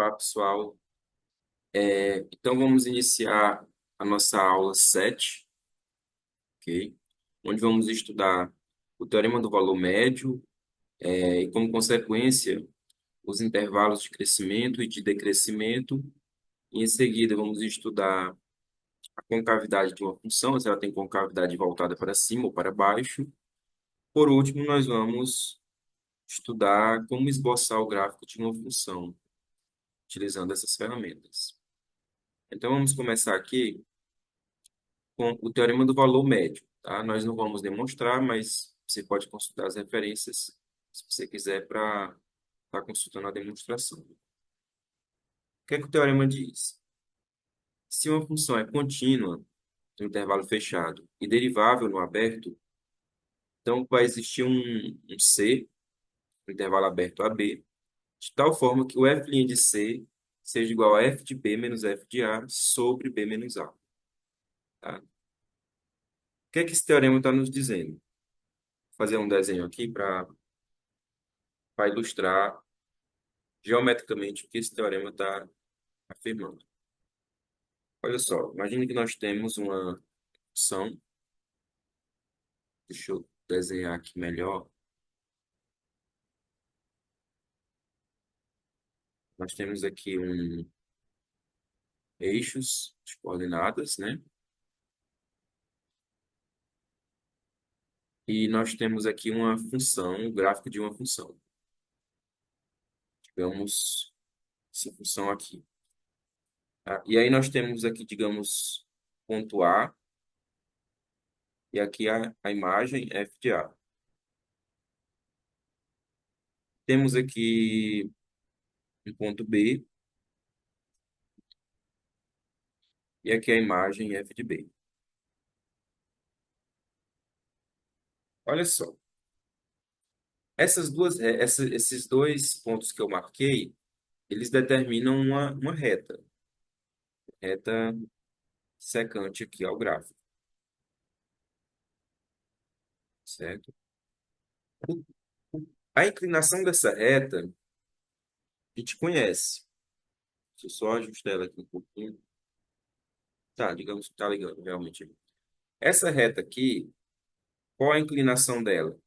Olá, pessoal. Então, vamos iniciar a nossa aula 7, ok? Onde vamos estudar o Teorema do Valor Médio, e, como consequência, os intervalos de crescimento e de decrescimento. E, em seguida, vamos estudar a concavidade de uma função, se ela tem concavidade voltada para cima ou para baixo. Por último, nós vamos estudar como esboçar o gráfico de uma função, utilizando essas ferramentas. Então, vamos começar aqui com o teorema do valor médio, tá? Nós não vamos demonstrar, mas você pode consultar as referências se você quiser para estar consultando a demonstração. O que é que o teorema diz? Se uma função é contínua no intervalo fechado e derivável no aberto, então vai existir um C, no intervalo aberto AB, de tal forma que o f' de C seja igual a f de B menos f de A sobre B menos A. Tá? O que é que esse teorema está nos dizendo? Vou fazer um desenho aqui para ilustrar geometricamente o que esse teorema está afirmando. Olha só, imagine que nós temos uma função, deixa eu desenhar aqui melhor. Nós temos aqui eixos de coordenadas, né? E nós temos aqui uma função, um gráfico de uma função. Digamos, essa função aqui. Tá? E aí nós temos aqui, digamos, ponto A, e aqui a imagem f de A. Temos aqui um ponto B, e aqui a imagem f de B. Olha só. Esses dois pontos que eu marquei, eles determinam uma reta secante aqui ao gráfico, certo? O- A inclinação dessa reta, a gente conhece. Deixa eu só ajustar ela aqui um pouquinho. Tá, digamos que tá ligando, realmente. Essa reta aqui, qual a inclinação dela?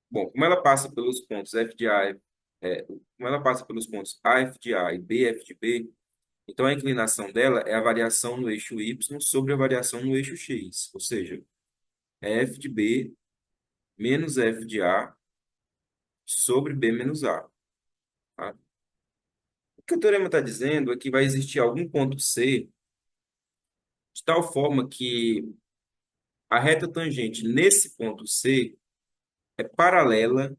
Bom, como ela passa pelos pontos f de A, como ela passa pelos pontos A f de A e B f de B, então a inclinação dela é a variação no eixo y sobre a variação no eixo x, ou seja, é f de B menos f de A sobre B menos A. Tá? O que o teorema está dizendo é que vai existir algum ponto C de tal forma que a reta tangente nesse ponto C é paralela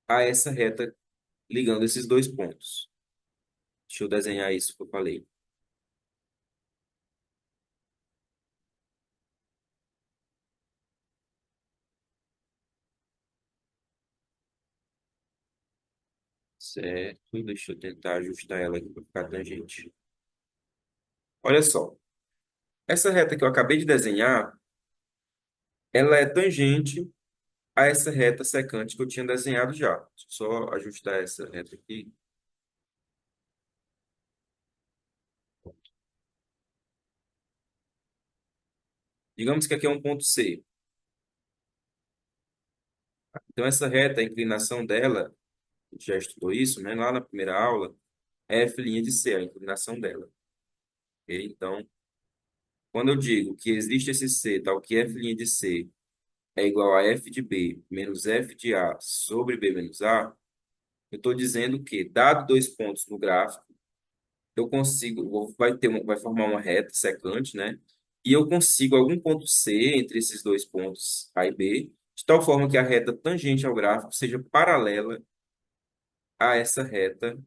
a essa reta ligando esses dois pontos. Deixa eu desenhar isso que eu falei. Certo, deixa eu tentar ajustar ela aqui para ficar tangente. Olha só, essa reta que eu acabei de desenhar, ela é tangente a essa reta secante que eu tinha desenhado já. Deixa eu só ajustar essa reta aqui. Digamos que aqui é um ponto C. Então, essa reta, a inclinação dela, a gente já estudou isso, né? Lá na primeira aula, é f' de C, a inclinação dela. Ok? Então, quando eu digo que existe esse C, tal que f' de C é igual a f de B menos f de A sobre B menos A, eu estou dizendo que, dado dois pontos no gráfico, eu consigo, vai formar uma reta secante, né? E eu consigo algum ponto C entre esses dois pontos A e B, de tal forma que a reta tangente ao gráfico seja paralela a essa reta,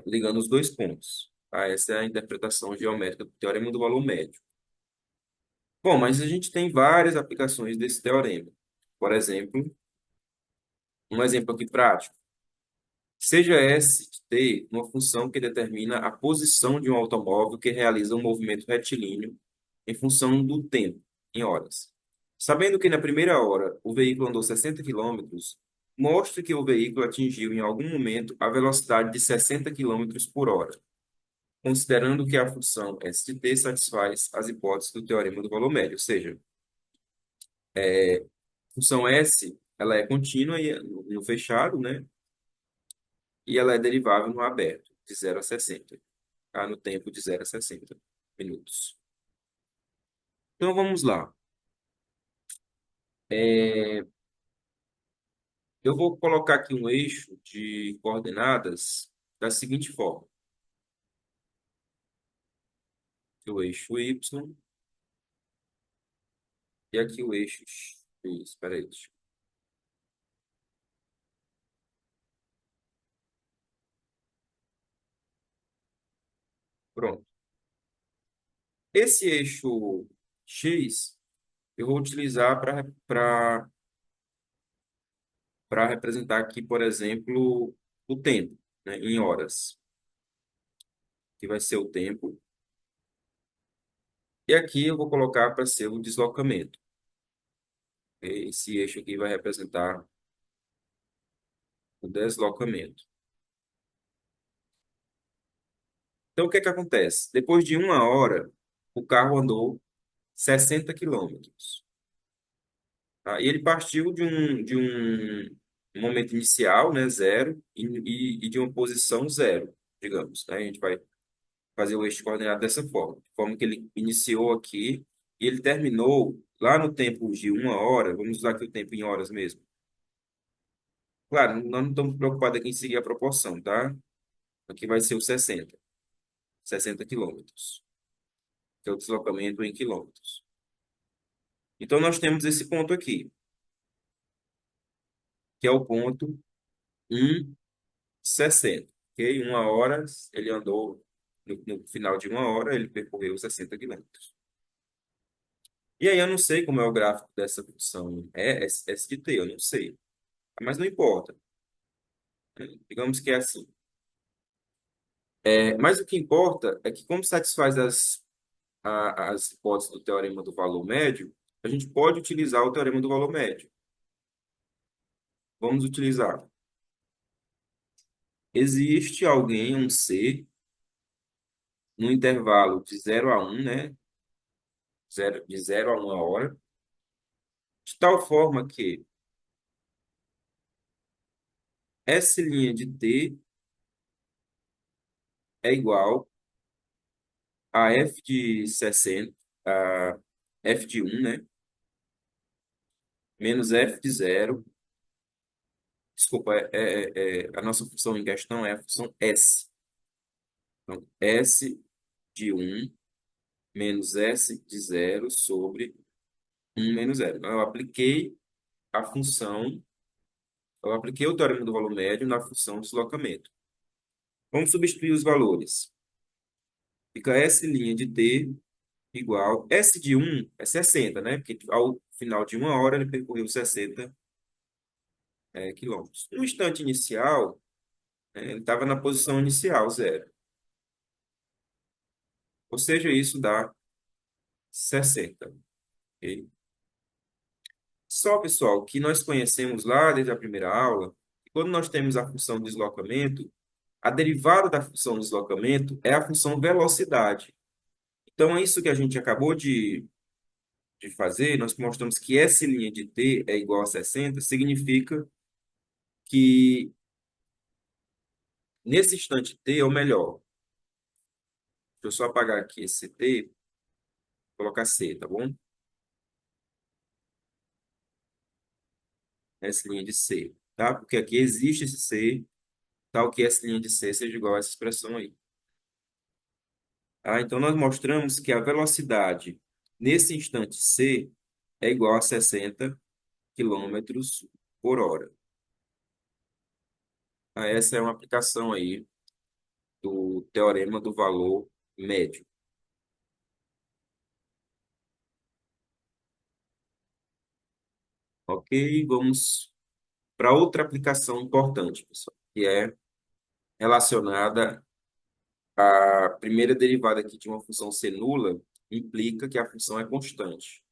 ligando os dois pontos. Tá? Essa é a interpretação geométrica do teorema do valor médio. Bom, mas a gente tem várias aplicações desse teorema. Por exemplo, um exemplo aqui prático. Seja S de t uma função que determina a posição de um automóvel que realiza um movimento retilíneo em função do tempo, em horas. Sabendo que na primeira hora o veículo andou 60 quilômetros, Mostre que o veículo atingiu em algum momento a velocidade de 60 quilômetros por hora, considerando que a função S de t satisfaz as hipóteses do teorema do valor médio. Ou seja, a função S ela é contínua no fechado, né? E ela é derivável no aberto, de 0 a 60, tá? No tempo de 0 a 60 minutos. Então vamos lá. É, eu vou colocar aqui um eixo de coordenadas da seguinte forma: o eixo Y e aqui o eixo X. Espera aí. Pronto. Esse eixo X eu vou utilizar para representar aqui, por exemplo, o tempo, né, em horas, que vai ser o tempo. E aqui eu vou colocar para ser o deslocamento. Esse eixo aqui vai representar o deslocamento. Então, o que é que acontece? Depois de uma hora, o carro andou 60 quilômetros. Tá? E ele partiu de um momento inicial, né, zero, e de uma posição zero, digamos. Né? A gente vai fazer o eixo coordenado dessa forma. De forma que ele iniciou aqui e ele terminou lá no tempo de uma hora. Vamos usar aqui o tempo em horas mesmo. Claro, nós não estamos preocupados aqui em seguir a proporção, tá? Aqui vai ser o 60 quilômetros, que é o deslocamento em quilômetros. Então, nós temos esse ponto aqui, que é o ponto 1,60. Ok? Uma hora, ele andou, no final de uma hora, ele percorreu 60 quilômetros. E aí, eu não sei como é o gráfico dessa função S de t, eu não sei. Mas não importa. Digamos que é assim. Mas o que importa é que, como satisfaz as hipóteses do teorema do valor médio, a gente pode utilizar o teorema do valor médio. Vamos utilizar. Existe alguém, um C, no intervalo de 0 a 1, né? De 0 a 1 hora, de tal forma que S' de t é igual a f de 60, a f de 1, né? Menos f de 0. Desculpa, a nossa função em questão é a função S. Então, S de 1 menos S de 0 sobre 1 menos 0. Então, a função, eu apliquei o teorema do valor médio na função deslocamento. Vamos substituir os valores. Fica S' de t igual. S de 1 é 60, né? Porque ao final de uma hora ele percorreu 60 quilômetros. No instante inicial, ele estava na posição inicial, zero. Ou seja, isso dá 60. Ok? Só, pessoal, que nós conhecemos lá desde a primeira aula, que quando nós temos a função deslocamento, a derivada da função deslocamento é a função velocidade. Então, é isso que a gente acabou de fazer. Nós mostramos que S' de t é igual a 60, significa que nesse instante t, ou melhor, deixa eu só apagar aqui esse t, colocar c, tá bom? S' de c, tá? Porque aqui existe esse c, tal que S' de c seja igual a essa expressão aí. Então, nós mostramos que a velocidade nesse instante c é igual a 60 quilômetros por hora. Essa é uma aplicação aí do teorema do valor médio. Ok? Vamos para outra aplicação importante, pessoal, que é relacionada à primeira derivada aqui de uma função ser nula, implica que a função é constante.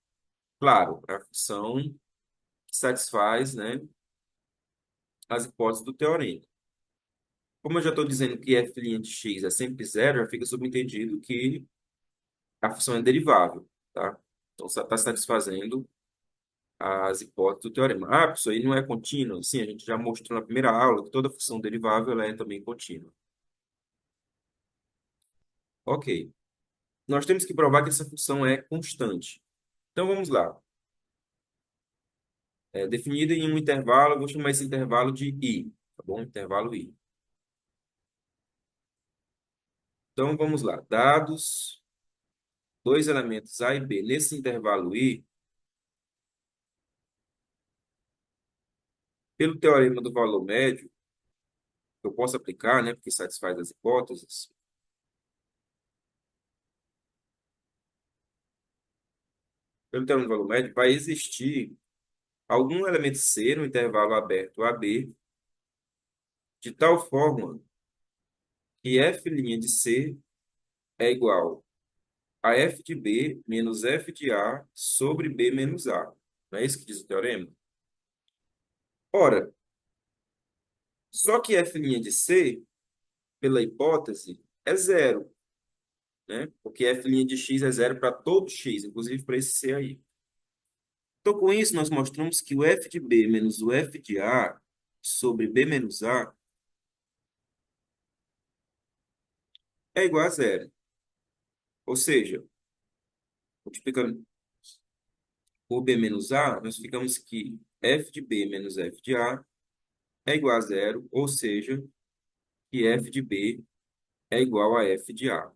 Claro, é a função que satisfaz, né, as hipóteses do teorema. Como eu já estou dizendo que f' de x é sempre zero, já fica subentendido que a função é derivável, tá? Então, está satisfazendo as hipóteses do teorema. Ah, isso aí não é contínuo? Sim, a gente já mostrou na primeira aula que toda função derivável ela é também contínua. Ok. Nós temos que provar que essa função é constante. Então, vamos lá. É definida em um intervalo, eu vou chamar esse intervalo de i, tá bom? Intervalo i. Então, vamos lá. Dados dois elementos a e b nesse intervalo i, pelo teorema do valor médio, que eu posso aplicar, né, porque satisfaz as hipóteses, pelo teorema do valor médio, vai existir algum elemento C no intervalo aberto AB, de tal forma que f' de C é igual a f de B menos f de A sobre B menos A. Não é isso que diz o teorema? Ora, só que f' de C, pela hipótese, é zero, né? Porque f' de x é zero para todo x, inclusive para esse C aí. Então, com isso, nós mostramos que o f de B menos o f de A sobre B menos A é igual a zero. Ou seja, multiplicando por B menos A, nós ficamos que f de B menos f de A é igual a zero, ou seja, que f de B é igual a f de A.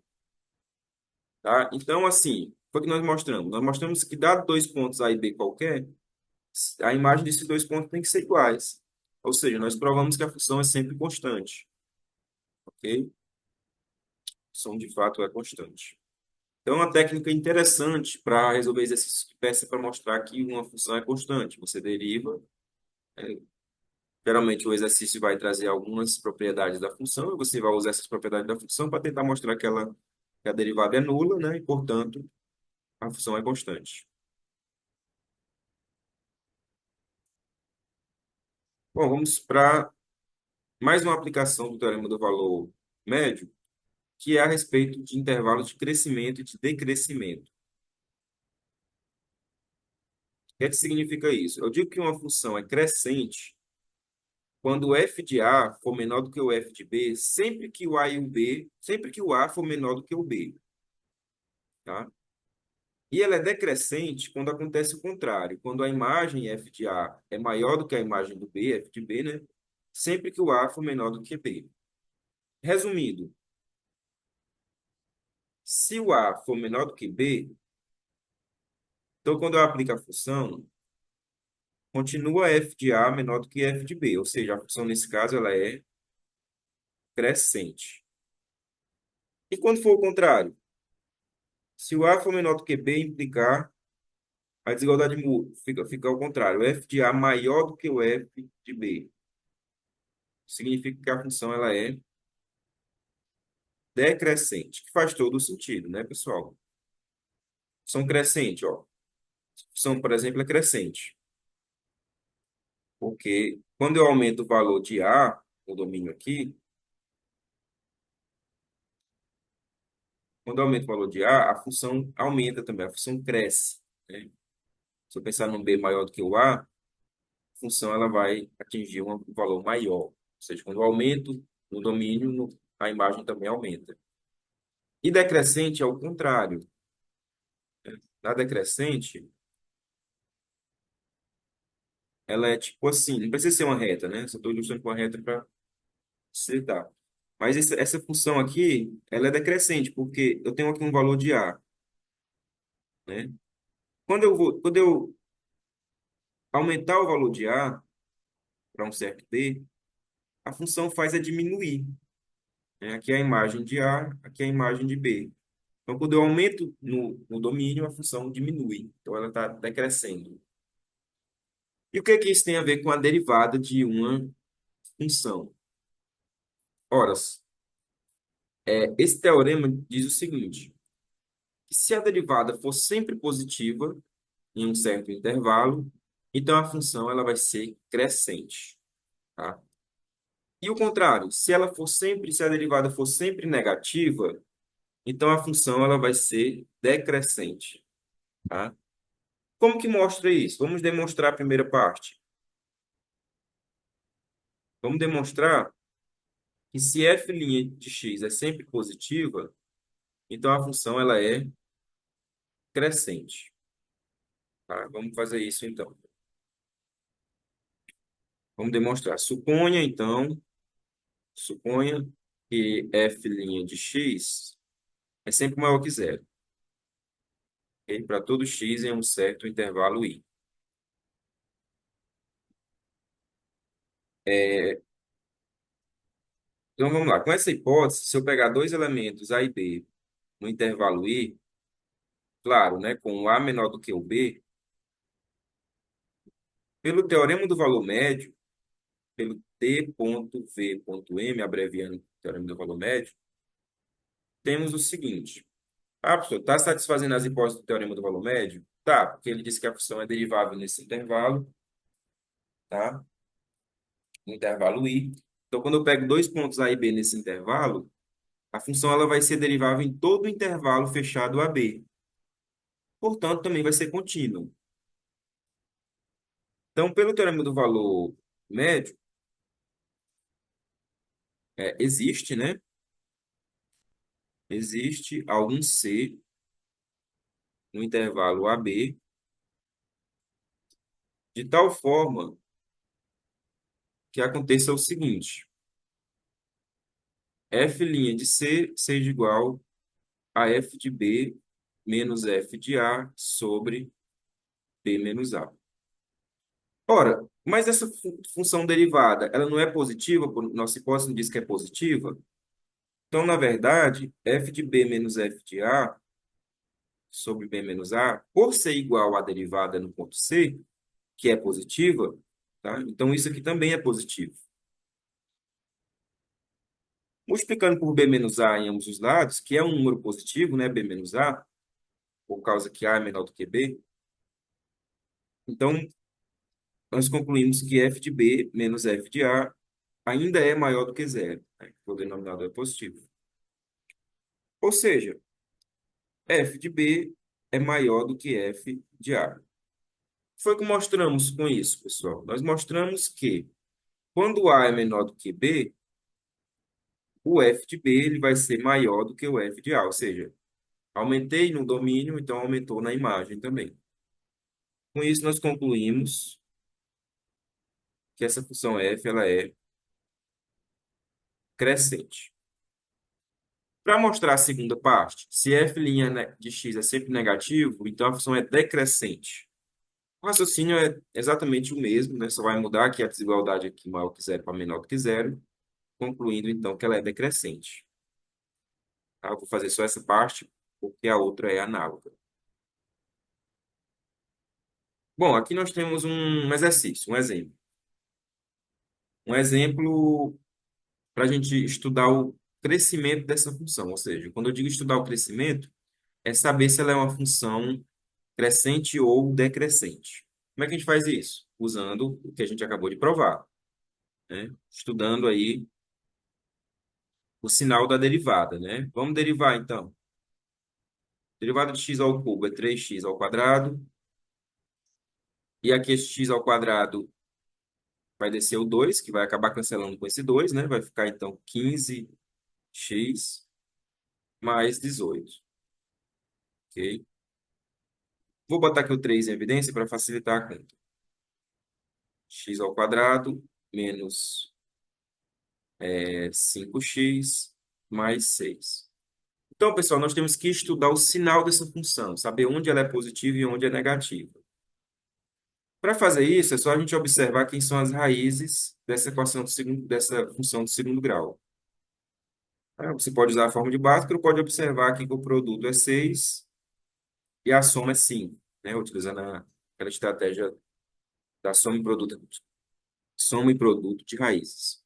Tá? Então, assim, foi o que nós mostramos. Nós mostramos que, dado dois pontos A e B qualquer, a imagem desses dois pontos tem que ser iguais. Ou seja, nós provamos que a função é sempre constante. Ok? A função, de fato, é constante. Então, é uma técnica interessante para resolver exercícios de peça para mostrar que uma função é constante. Você deriva. é, Geralmente, o exercício vai trazer algumas propriedades da função, e você vai usar essas propriedades da função para tentar mostrar que a derivada é nula, né? E, portanto, a função é constante. Bom, vamos para mais uma aplicação do teorema do valor médio, que é a respeito de intervalos de crescimento e de decrescimento. O que é que significa isso? Eu digo que uma função é crescente quando o f de A for menor do que o f de B, sempre que o A e o B, sempre que o A for menor do que o B, tá? E ela é decrescente quando acontece o contrário, quando a imagem f de A é maior do que a imagem do B, f de B, né? Sempre que o A for menor do que B. Resumindo, se o A for menor do que B, então quando eu aplico a função, continua f de A menor do que f de B, ou seja, a função nesse caso ela é crescente. E quando for o contrário, se o A for menor do que B, implicar a desigualdade fica ao contrário, o f de A maior do que o f de B. Significa que a função ela é decrescente, que faz todo o sentido, né, pessoal? Função crescente, ó. Função, por exemplo, é crescente, porque quando eu aumento o valor de A, o domínio aqui, quando eu aumento o valor de A função aumenta também, a função cresce, né? Se eu pensar num B maior do que o A função ela vai atingir um valor maior. Ou seja, quando eu aumento no domínio, a imagem também aumenta. E decrescente é o contrário. Na decrescente, ela é tipo assim, não precisa ser uma reta, né? Só estou ilustrando com uma reta para facilitar. Mas essa função aqui, ela é decrescente, porque eu tenho aqui um valor de A, né? Quando eu aumentar o valor de A para um certo B, a função faz é diminuir, né? Aqui é a imagem de A, aqui é a imagem de B. Então, quando eu aumento no domínio, a função diminui. Então, ela está decrescendo. E o que é que isso tem a ver com a derivada de uma função? Ora, esse teorema diz o seguinte, que se a derivada for sempre positiva em um certo intervalo, então a função ela vai ser crescente. tá? E o contrário, se a derivada for sempre negativa, então a função ela vai ser decrescente, tá? Como que mostra isso? Vamos demonstrar a primeira parte. Vamos demonstrar que se f' de x é sempre positiva, então a função ela é crescente, tá? Vamos fazer isso então. Vamos demonstrar. Suponha que f' de x é sempre maior que zero, ok? Para todo x em um certo intervalo i. Então vamos lá. Com essa hipótese, se eu pegar dois elementos a e b no intervalo i, claro, né, com o a menor do que o b, pelo teorema do valor médio, pelo T.V.M, abreviando o teorema do valor médio, temos o seguinte. Ah, professor, está satisfazendo as hipóteses do teorema do valor médio? Tá, porque ele disse que a função é derivável nesse intervalo, tá? No intervalo i. Então, quando eu pego dois pontos a e b nesse intervalo, a função ela vai ser derivável em todo o intervalo fechado a b. Portanto, também vai ser contínua. Então, pelo teorema do valor médio, existe, né? Existe algum c no intervalo AB de tal forma que aconteça o seguinte: f' de C seja igual a f de B menos f de A sobre B menos A. Ora, mas essa função derivada, ela não é positiva, nossa hipótese não diz que é positiva. Então, na verdade, f de B menos f de A sobre B menos A, por ser igual à derivada no ponto C, que é positiva, tá? Então, isso aqui também é positivo. Multiplicando por b menos a em ambos os lados, que é um número positivo, né, b menos a, por causa que a é menor do que b, então nós concluímos que f de b menos f de a ainda é maior do que zero, né, o denominador é positivo. Ou seja, f de b é maior do que f de a. Foi o que mostramos com isso, pessoal. Nós mostramos que quando a é menor do que b, o f de b ele vai ser maior do que o f de a, ou seja, aumentei no domínio, então aumentou na imagem também. Com isso, nós concluímos que essa função f ela é crescente. Para mostrar a segunda parte, se f' de x é sempre negativo, então a função é decrescente. O raciocínio é exatamente o mesmo, né? Só vai mudar que a desigualdade aqui maior que zero para menor do que zero, concluindo então que ela é decrescente. Tá? Eu vou fazer só essa parte, porque a outra é análoga. Bom, aqui nós temos um exercício, um exemplo. Um exemplo para a gente estudar o crescimento dessa função. Ou seja, quando eu digo estudar o crescimento, é saber se ela é uma função crescente ou decrescente. Como é que a gente faz isso? Usando o que a gente acabou de provar, né? Estudando aí o sinal da derivada, né? Vamos derivar, então. Derivada de x ao cubo é 3x ao quadrado. E aqui esse x ao quadrado vai descer o 2, que vai acabar cancelando com esse 2, né? Vai ficar, então, 15x mais 18, ok? Vou botar aqui o 3 em evidência para facilitar a conta. X ao quadrado menos 5x mais 6. Então, pessoal, nós temos que estudar o sinal dessa função, saber onde ela é positiva e onde é negativa. Para fazer isso, é só a gente observar quem são as raízes dessa equação dessa função do segundo grau. Você pode usar a forma de Bhaskara ou pode observar aqui que o produto é 6 e a soma é 5, né? Utilizando aquela estratégia da soma e produto de raízes.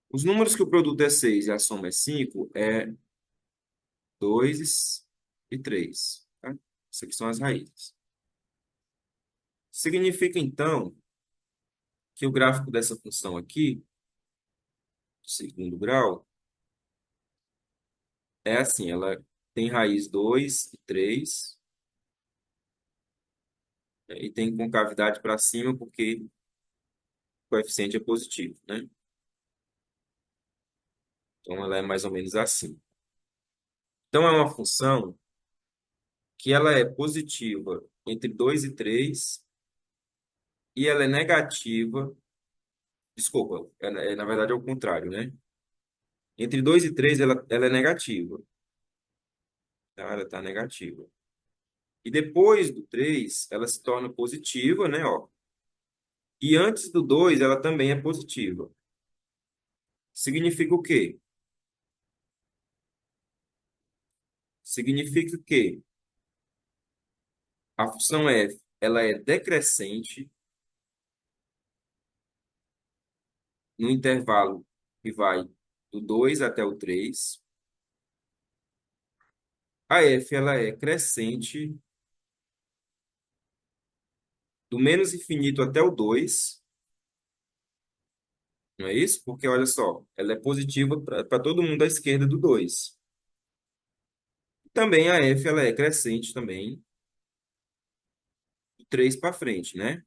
Os números que o produto é 6 e a soma é 5 é 2 e 3. Tá? Essas aqui são as raízes. Significa, então, que o gráfico dessa função aqui, de segundo grau, é assim, ela tem raiz 2 e 3, né, e tem concavidade para cima porque o coeficiente é positivo, né? Então, ela é mais ou menos assim. Então, é uma função que ela é positiva entre 2 e 3 e ela é negativa, desculpa, na verdade é o contrário, né? Entre 2 e 3 ela é negativa, tá? Ela está negativa. E depois do 3 ela se torna positiva, né? Ó. E antes do 2 ela também é positiva. Significa o quê? Significa que a função f ela é decrescente no intervalo que vai do 2 até o 3. A f ela é crescente do menos infinito até o 2, não é isso? Porque olha só, ela é positiva para todo mundo à esquerda do 2. Também a f ela é crescente também do 3 para frente, né?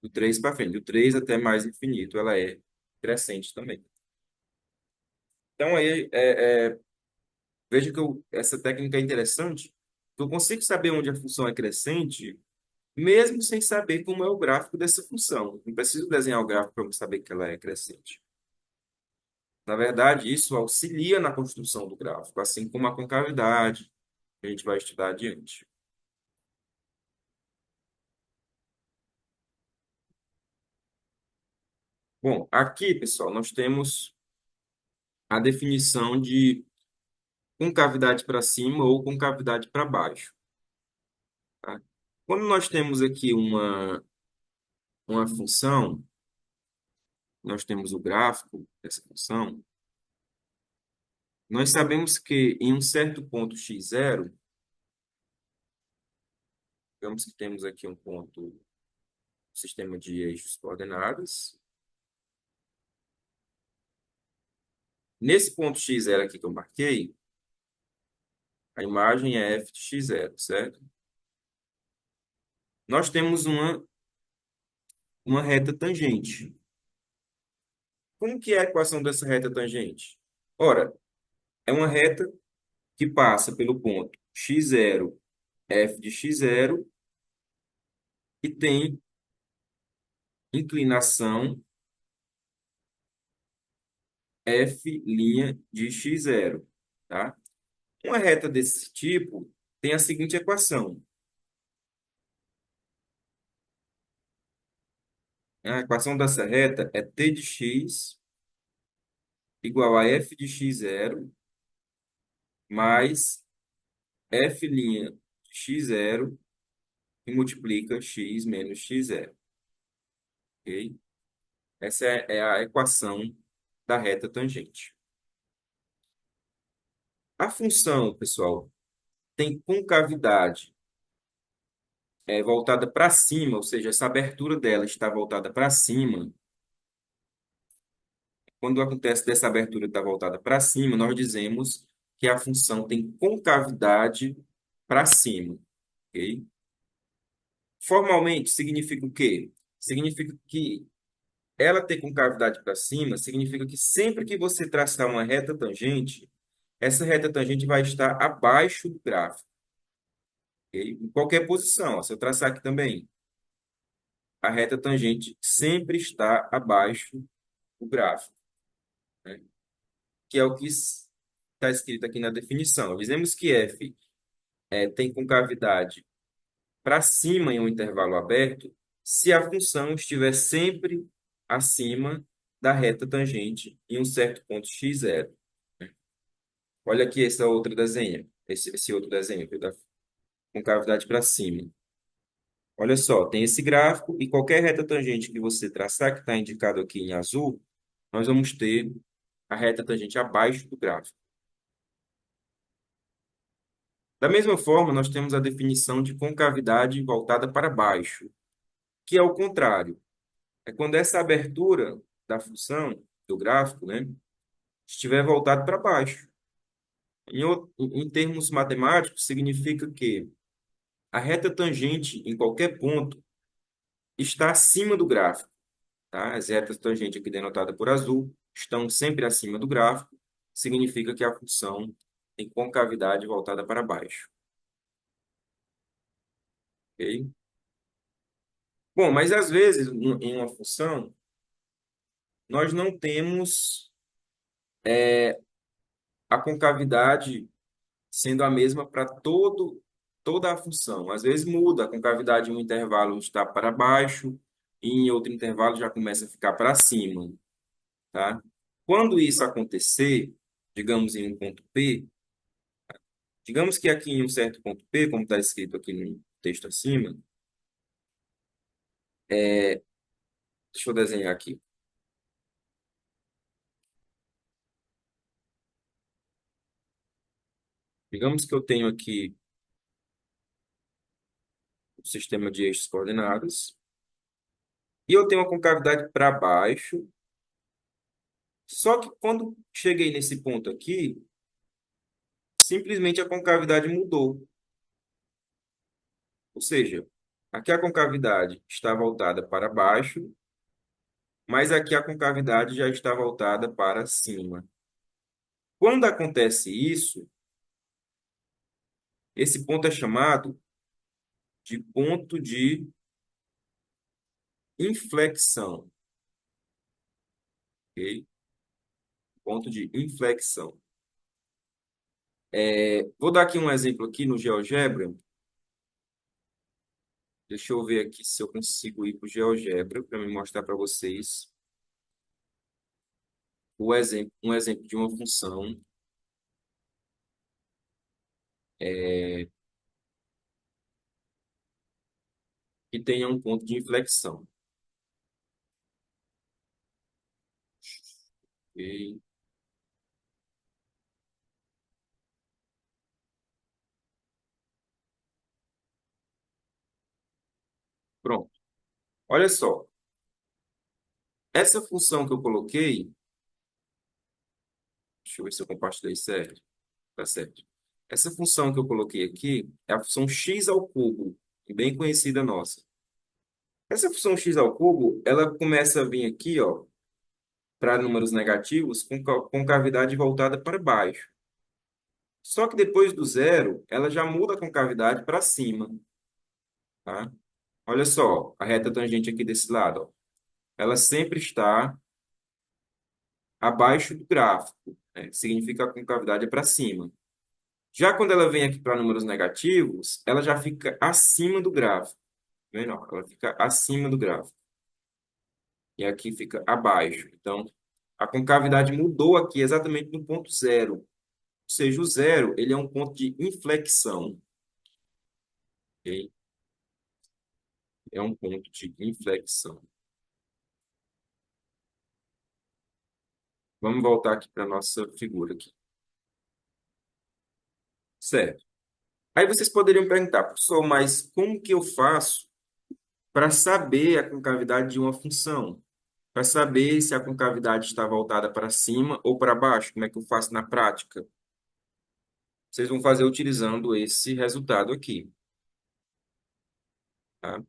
Do 3 para frente, do 3 até mais infinito, ela é crescente também. Então aí veja que essa técnica é interessante, que eu consigo saber onde a função é crescente, mesmo sem saber como é o gráfico dessa função. Não preciso desenhar o gráfico para eu saber que ela é crescente. Na verdade, isso auxilia na construção do gráfico, assim como a concavidade, que a gente vai estudar adiante. Bom, aqui, pessoal, nós temos a definição de concavidade para cima ou concavidade para baixo, tá? Quando nós temos aqui uma função, nós temos o gráfico dessa função, nós sabemos que em um certo ponto x0, digamos que temos aqui um ponto, sistema de eixos coordenadas. Nesse ponto x0 aqui que eu marquei, a imagem é f de x0, certo? Nós temos uma reta tangente. Como que é a equação dessa reta tangente? Ora, é uma reta que passa pelo ponto x0, f de x0 e tem inclinação f' de x0, tá? Uma reta desse tipo tem a seguinte equação. A equação dessa reta é t de x igual a f de x0 mais f' de x0 e multiplica x menos x0, ok? Essa é a equação da reta tangente. A função, pessoal, tem concavidade voltada para cima, ou seja, essa abertura dela está voltada para cima. Quando acontece dessa abertura estar voltada para cima, nós dizemos que a função tem concavidade para cima, ok? Formalmente, significa o quê? Significa que ela ter concavidade para cima, significa que sempre que você traçar uma reta tangente, essa reta tangente vai estar abaixo do gráfico, ok? Em qualquer posição. Ó, se eu traçar aqui também, a reta tangente sempre está abaixo do gráfico, né? Que é o que está escrito aqui na definição. Dizemos que f tem concavidade para cima em um intervalo aberto se a função estiver sempre acima da reta tangente em um certo ponto x0, né? Olha aqui essa outra desenho, esse outro desenho da concavidade para cima. Olha só, tem esse gráfico e qualquer reta tangente que você traçar, que está indicado aqui em azul, nós vamos ter a reta tangente abaixo do gráfico. Da mesma forma, nós temos a definição de concavidade voltada para baixo, que é o contrário. É quando essa abertura da função, do gráfico, né, estiver voltado para baixo. Em termos matemáticos, significa que a reta tangente em qualquer ponto está acima do gráfico, tá? As retas tangentes aqui denotadas por azul estão sempre acima do gráfico, significa que a função tem concavidade voltada para baixo, ok? Bom, mas às vezes em uma função nós não temos a concavidade sendo a mesma para toda a função. Às vezes muda, a concavidade em um intervalo está para baixo e em outro intervalo já começa a ficar para cima, tá? Quando isso acontecer, digamos em um ponto P, digamos que aqui em um certo ponto P, como está escrito aqui no texto acima, deixa eu desenhar aqui. Digamos que eu tenho aqui o sistema de eixos coordenados e eu tenho uma concavidade para baixo. Só que quando cheguei nesse ponto aqui, simplesmente a concavidade mudou. Ou seja, aqui a concavidade está voltada para baixo, mas aqui a concavidade já está voltada para cima. Quando acontece isso, esse ponto é chamado de ponto de inflexão, ok? Ponto de inflexão. Vou dar aqui um exemplo aqui no GeoGebra. Deixa eu ver aqui se eu consigo ir para o GeoGebra para me mostrar para vocês um exemplo de uma função é, que tenha um ponto de inflexão. Ok? Pronto. Olha só. Essa função que eu coloquei, deixa eu ver se eu compartilhei certo. Tá certo. Essa função que eu coloquei aqui é a função x ao cubo, bem conhecida nossa. Essa função x ao cubo, ela começa a vir aqui, ó, para números negativos com cavidade voltada para baixo. Só que depois do zero, ela já muda a concavidade para cima, tá? Olha só, a reta tangente aqui desse lado, ó, ela sempre está abaixo do gráfico, né? Significa que a concavidade é para cima. Já quando ela vem aqui para números negativos, ela já fica acima do gráfico. Tá vendo? Ela fica acima do gráfico. E aqui fica abaixo. Então, a concavidade mudou aqui exatamente no ponto zero. Ou seja, o zero, ele é um ponto de inflexão. Ok? É um ponto de inflexão. Vamos voltar aqui para a nossa figura aqui. Certo. Aí vocês poderiam perguntar, professor, mas como que eu faço para saber a concavidade de uma função? Para saber se a concavidade está voltada para cima ou para baixo? Como é que eu faço na prática? Vocês vão fazer utilizando esse resultado aqui, tá?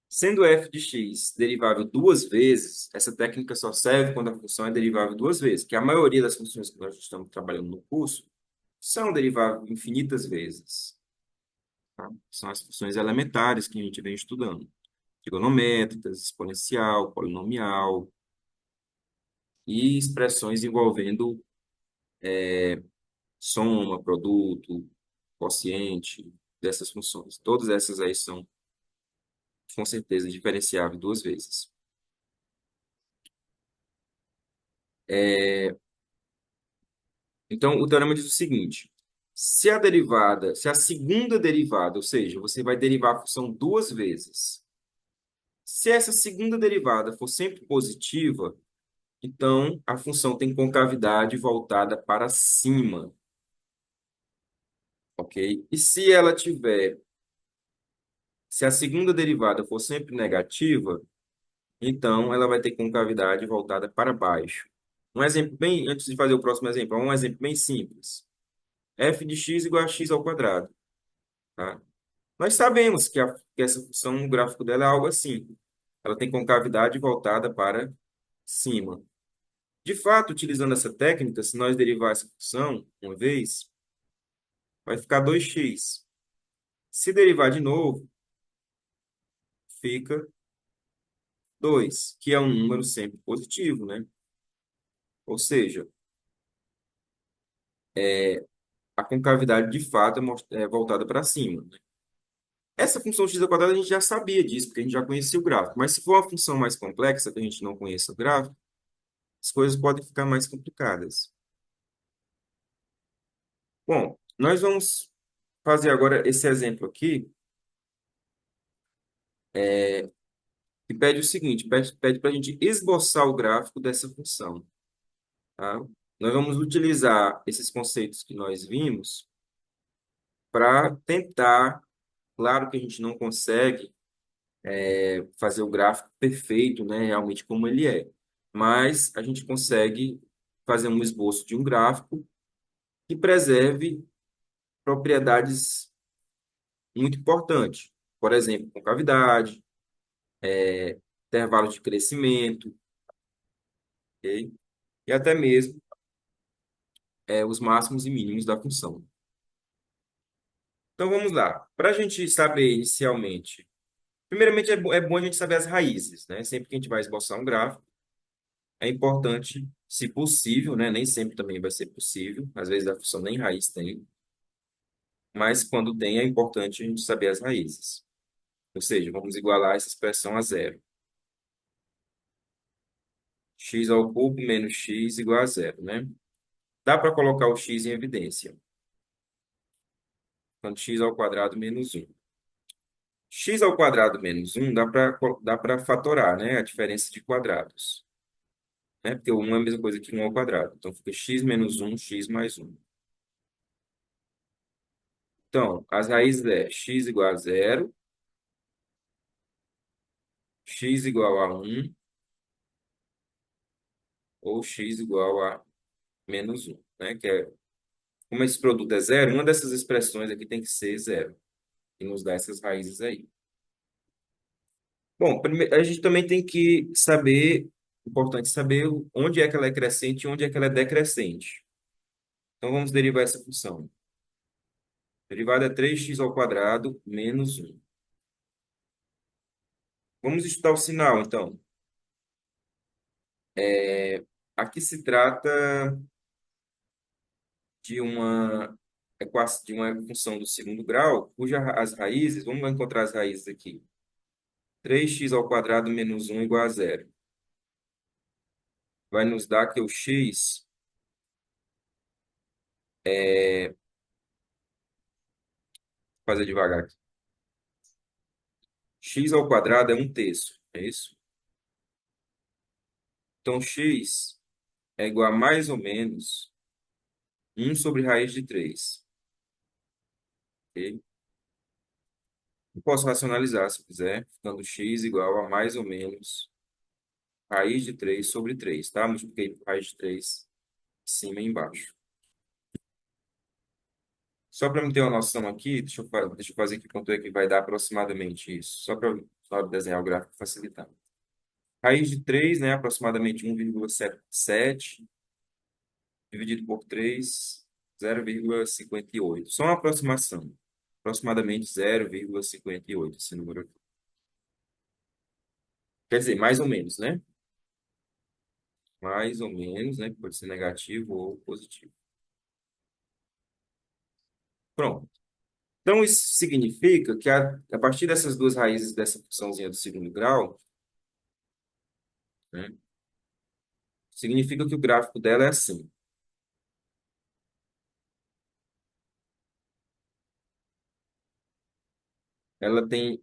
Sendo f de x derivável duas vezes, essa técnica só serve quando a função é derivável duas vezes, que a maioria das funções que nós estamos trabalhando no curso são deriváveis infinitas vezes, tá? São as funções elementares que a gente vem estudando. Trigonométricas, exponencial, polinomial e expressões envolvendo soma, produto, quociente, dessas funções. Todas essas aí são, com certeza, diferenciáveis duas vezes. Então, o teorema diz o seguinte: se a segunda derivada, ou seja, você vai derivar a função duas vezes, se essa segunda derivada for sempre positiva, então a função tem concavidade voltada para cima, ok? E se ela tiver, se a segunda derivada for sempre negativa, então ela vai ter concavidade voltada para baixo. Um exemplo bem, antes de fazer o próximo exemplo, um exemplo bem simples. F de x igual a x ao quadrado, tá? Nós sabemos que essa função, o gráfico dela é algo assim. Ela tem concavidade voltada para cima. De fato, utilizando essa técnica, se nós derivar essa função uma vez, vai ficar 2x. Se derivar de novo, fica 2, que é um número sempre positivo, né? Ou seja, a concavidade de fato é voltada para cima, né? Essa função x ao quadrado a gente já sabia disso, porque a gente já conhecia o gráfico. Mas se for uma função mais complexa, que a gente não conheça o gráfico, as coisas podem ficar mais complicadas. Bom, nós vamos fazer agora esse exemplo aqui, que pede o seguinte, pede para a gente esboçar o gráfico dessa função, tá? Nós vamos utilizar esses conceitos que nós vimos para tentar, claro que a gente não consegue fazer o gráfico perfeito, né, realmente como ele é, mas a gente consegue fazer um esboço de um gráfico que preserve propriedades muito importantes. Por exemplo, concavidade, intervalo de crescimento, ok? E até mesmo os máximos e mínimos da função. Então vamos lá. Para a gente saber inicialmente, primeiramente é bom a gente saber as raízes, né? Sempre que a gente vai esboçar um gráfico, é importante, se possível, né? Nem sempre também vai ser possível, às vezes a função nem raiz tem, mas quando tem é importante a gente saber as raízes. Ou seja, vamos igualar essa expressão a zero. X ao cubo menos x igual a zero, né? Dá para colocar o x em evidência. Quando x ao quadrado menos um. X ao quadrado menos um dá para fatorar, né? A diferença de quadrados, né? Porque o 1 é a mesma coisa que um ao quadrado. Então fica x menos um, x mais um. Então, as raízes é x igual a zero, x igual a um ou x igual a menos um, né? Como esse produto é zero, uma dessas expressões aqui tem que ser zero, e nos dá essas raízes aí. Bom, a gente também tem que saber, importante saber onde é que ela é crescente e onde é que ela é decrescente. Então vamos derivar essa função. Derivada é 3x ao quadrado menos um. Vamos estudar o sinal, então. Aqui se trata de uma função do segundo grau, as raízes, vamos encontrar as raízes aqui. 3x ao quadrado menos um igual a zero. Vai nos dar que o x, vou fazer devagar aqui. X ao quadrado é um terço, é isso? Então, x é igual a mais ou menos um sobre raiz de 3. Ok? Eu posso racionalizar se eu quiser, ficando x igual a mais ou menos raiz de 3 sobre 3, tá? Multipliquei por raiz de 3 em cima e embaixo. Só para me ter uma noção aqui, deixa eu fazer aqui quanto é que vai dar aproximadamente isso. Só para desenhar o gráfico facilitar. Raiz de 3, né? Aproximadamente 1,77 dividido por 3, 0,58. Só uma aproximação. Aproximadamente 0,58 esse número aqui. Quer dizer, mais ou menos, né? Mais ou menos, né? Pode ser negativo ou positivo. Pronto. Então, isso significa que a partir dessas duas raízes dessa funçãozinha do segundo grau, né? Significa que o gráfico dela é assim. Ela tem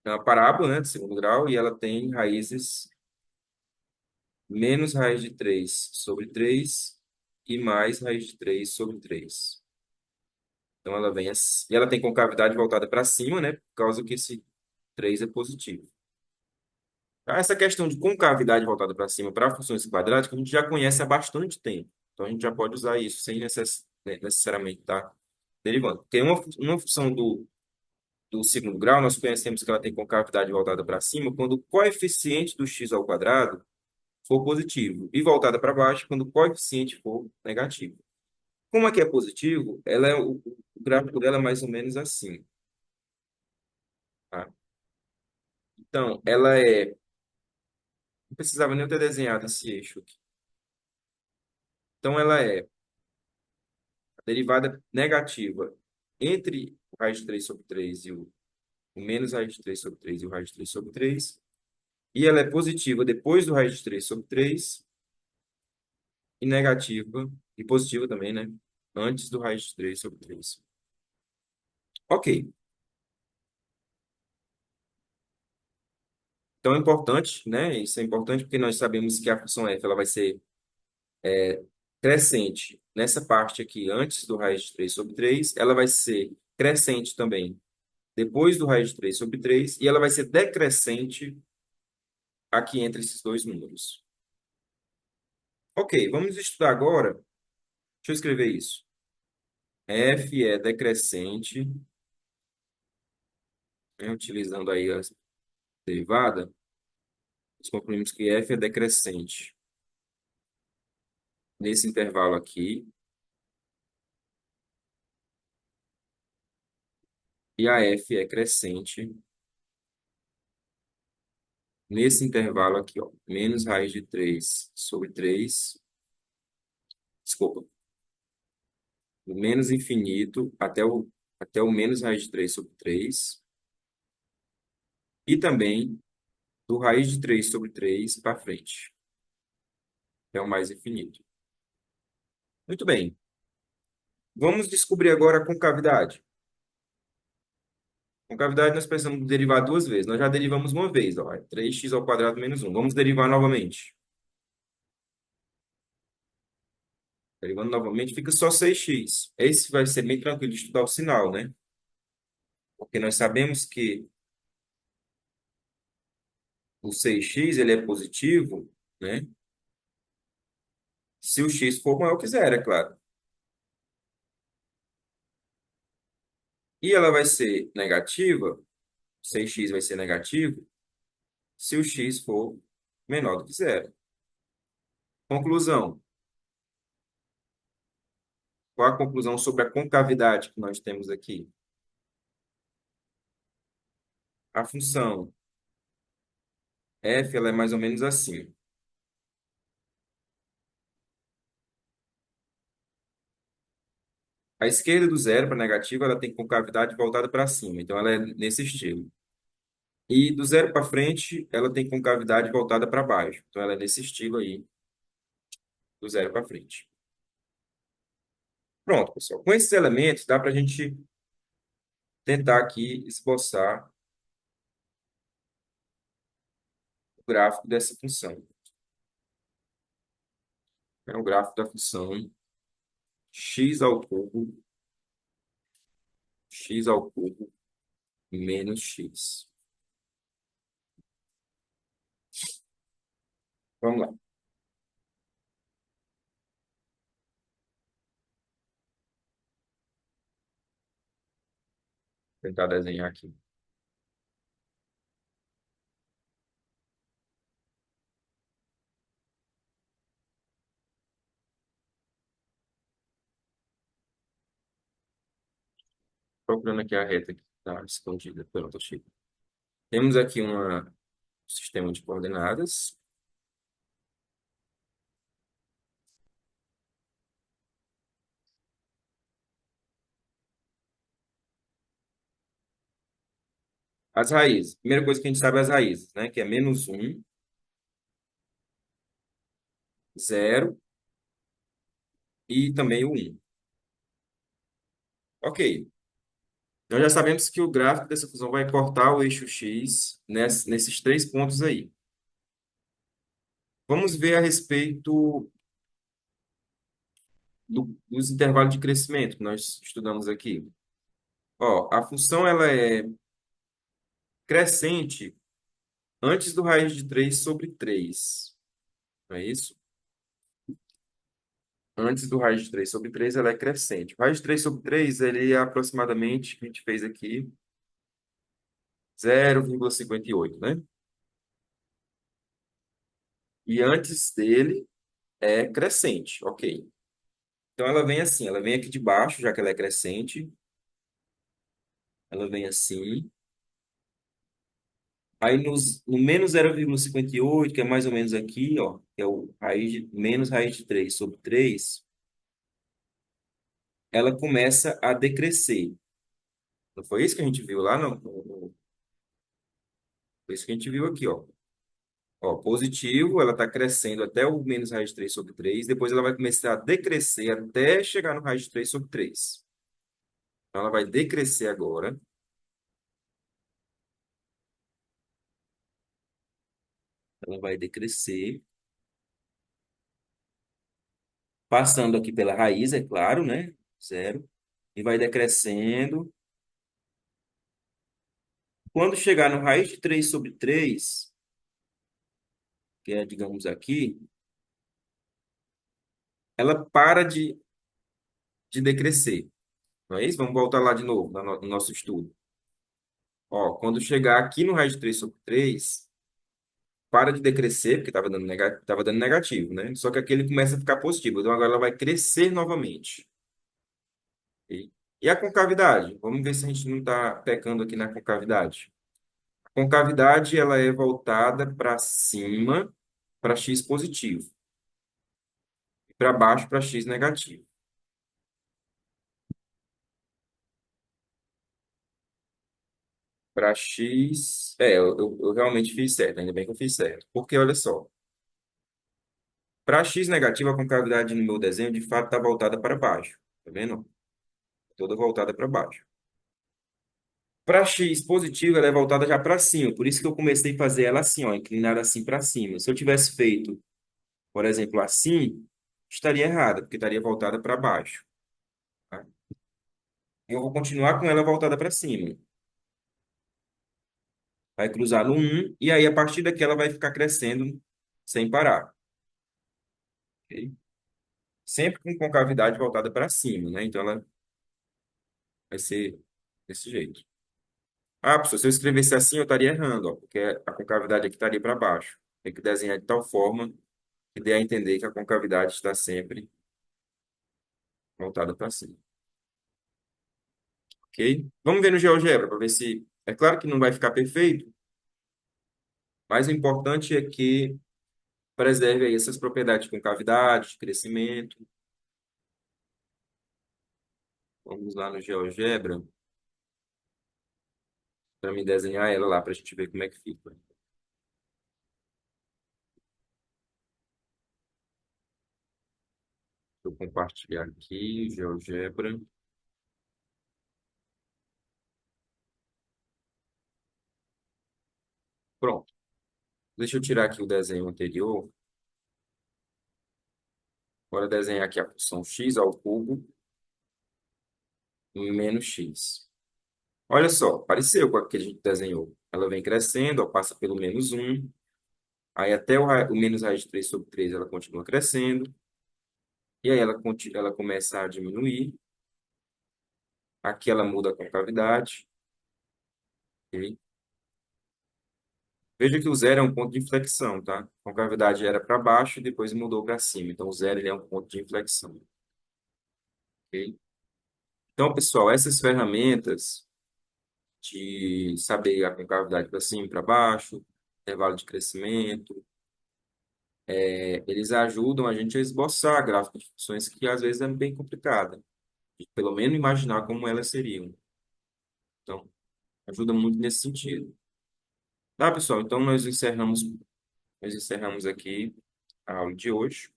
uma parábola, né, de segundo grau, e ela tem raízes menos raiz de 3 sobre 3 e mais raiz de 3 sobre 3. Então ela vem assim, e ela tem concavidade voltada para cima, né? Por causa que esse 3 é positivo. Tá? Essa questão de concavidade voltada para cima para funções quadráticas, a gente já conhece há bastante tempo. Então a gente já pode usar isso sem necessariamente estar derivando. Porque uma função do segundo grau, nós conhecemos que ela tem concavidade voltada para cima quando o coeficiente do x ao quadrado for positivo e voltada para baixo quando o coeficiente for negativo. Como aqui é positivo, o gráfico dela é mais ou menos assim. Tá? Então, ela é. Não precisava nem ter desenhado esse eixo aqui. Então, ela é a derivada negativa entre o raiz de 3 sobre 3 e o menos raiz de 3 sobre 3 e o raiz de 3 sobre 3. E ela é positiva depois do raiz de 3 sobre 3 e negativa, e positiva também, né? Antes do raiz de 3 sobre 3. Ok. Então, é importante, né? Isso é importante porque nós sabemos que a função f ela vai ser crescente nessa parte aqui, antes do raiz de 3 sobre 3, ela vai ser crescente também depois do raiz de 3 sobre 3, e ela vai ser decrescente aqui entre esses dois números. Ok, vamos estudar agora. Deixa eu escrever isso. F é decrescente, né, utilizando aí a derivada, nós concluímos que F é decrescente nesse intervalo aqui, e a F é crescente nesse intervalo aqui, ó, menos raiz de 3 sobre 3, desculpa, do menos infinito até o menos raiz de 3 sobre 3, e também do raiz de 3 sobre 3 para frente, que é o mais infinito. Muito bem. Vamos descobrir agora a concavidade. Concavidade nós precisamos derivar duas vezes. Nós já derivamos uma vez, ó, é 3x ao quadrado menos 1. Vamos derivar novamente. Derivando novamente, fica só 6x. Esse vai ser bem tranquilo de estudar o sinal, né? Porque nós sabemos que o 6x ele é positivo, né? Se o x for maior que zero, é claro. E ela vai ser negativa, 6x vai ser negativo, se o x for menor do que zero. Conclusão. Qual a conclusão sobre a concavidade que nós temos aqui? A função f ela é mais ou menos assim. A esquerda do zero para negativa, ela tem concavidade voltada para cima, então ela é nesse estilo. E do zero para frente, ela tem concavidade voltada para baixo, então ela é nesse estilo aí, do zero para frente. Pronto, pessoal. Com esses elementos, dá para a gente tentar aqui esboçar o gráfico dessa função. É o gráfico da função x ao cubo menos x. Vamos lá, tentar desenhar aqui. Procurando aqui a reta que está escondida. Pronto, achei. Temos aqui um sistema de coordenadas. As raízes. Primeira coisa que a gente sabe é as raízes, né? Que é menos 1, 0 e também o 1. Ok. Nós já sabemos que o gráfico dessa fusão vai cortar o eixo x nesses três pontos aí. Vamos ver a respeito dos intervalos de crescimento que nós estudamos aqui. Ó, a função ela é crescente antes do raiz de 3 sobre 3. Não é isso? Antes do raiz de 3 sobre 3 ela é crescente. O raiz de 3 sobre 3 ele é aproximadamente, que a gente fez aqui, 0,58, né? E antes dele é crescente, ok. Então ela vem assim, ela vem aqui de baixo, já que ela é crescente, ela vem assim. Aí no menos 0,58, que é mais ou menos aqui, ó, que é o menos raiz de 3 sobre 3, ela começa a decrescer. Não foi isso que a gente viu lá? Não, foi isso que a gente viu aqui, ó. Ó, positivo, ela está crescendo até o menos raiz de 3 sobre 3, depois ela vai começar a decrescer até chegar no raiz de 3 sobre 3. Então ela vai decrescer agora, ela vai decrescer, passando aqui pela raiz, é claro, né? Zero. E vai decrescendo. Quando chegar no raiz de 3 sobre 3, que é, digamos, aqui, ela para de decrescer. Não é isso? Vamos voltar lá de novo no nosso estudo. Ó, quando chegar aqui no raiz de 3 sobre 3, para de decrescer, porque tava dando negativo, né? Só que aqui ele começa a ficar positivo. Então agora ela vai crescer novamente. Ok? E a concavidade? Vamos ver se a gente não está pecando aqui na concavidade. A concavidade ela é voltada para cima, para x positivo, e para baixo para x negativo. Para x. Eu realmente fiz certo, ainda bem que eu fiz certo. Porque olha só, para x negativo, a concavidade no meu desenho de fato está voltada para baixo. Tá vendo? Toda voltada para baixo. Para x positivo, ela é voltada já para cima. Por isso que eu comecei a fazer ela assim, ó, inclinada assim para cima. Se eu tivesse feito, por exemplo, assim, estaria errada, porque estaria voltada para baixo. Tá? Eu vou continuar com ela voltada para cima. Vai cruzar no um e aí a partir daqui ela vai ficar crescendo sem parar. Ok? Sempre com concavidade voltada para cima, né? Então ela vai ser desse jeito. Ah, professor, se eu escrevesse assim, eu estaria errando, ó, porque a concavidade aqui estaria para baixo. Tem que desenhar de tal forma que dê a entender que a concavidade está sempre voltada para cima. Ok? Vamos ver no GeoGebra para ver se. É claro que não vai ficar perfeito, mas o importante é que preserve aí essas propriedades de concavidade, de crescimento. Vamos lá no GeoGebra para me desenhar ela lá para a gente ver como é que fica. Deixa eu compartilhar aqui, GeoGebra. Pronto. Deixa eu tirar aqui o desenho anterior. Agora desenhar aqui a função x ao cubo menos x. Olha só, pareceu com a que a gente desenhou. Ela vem crescendo, ó, passa pelo menos um. Aí até o menos raiz de 3 sobre 3 ela continua crescendo. E aí ela começa a diminuir. Aqui ela muda a concavidade. Ok? Veja que o zero é um ponto de inflexão, tá? A concavidade era para baixo e depois mudou para cima. Então o zero ele é um ponto de inflexão. Ok? Então, pessoal, essas ferramentas de saber a concavidade para cima e para baixo, intervalo de crescimento, eles ajudam a gente a esboçar gráficos de funções que às vezes é bem complicada, de pelo menos imaginar como elas seriam. Então, ajuda muito nesse sentido. Tá, pessoal? Então, nós encerramos aqui a aula de hoje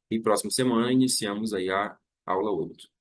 e próxima semana iniciamos aí a aula 8.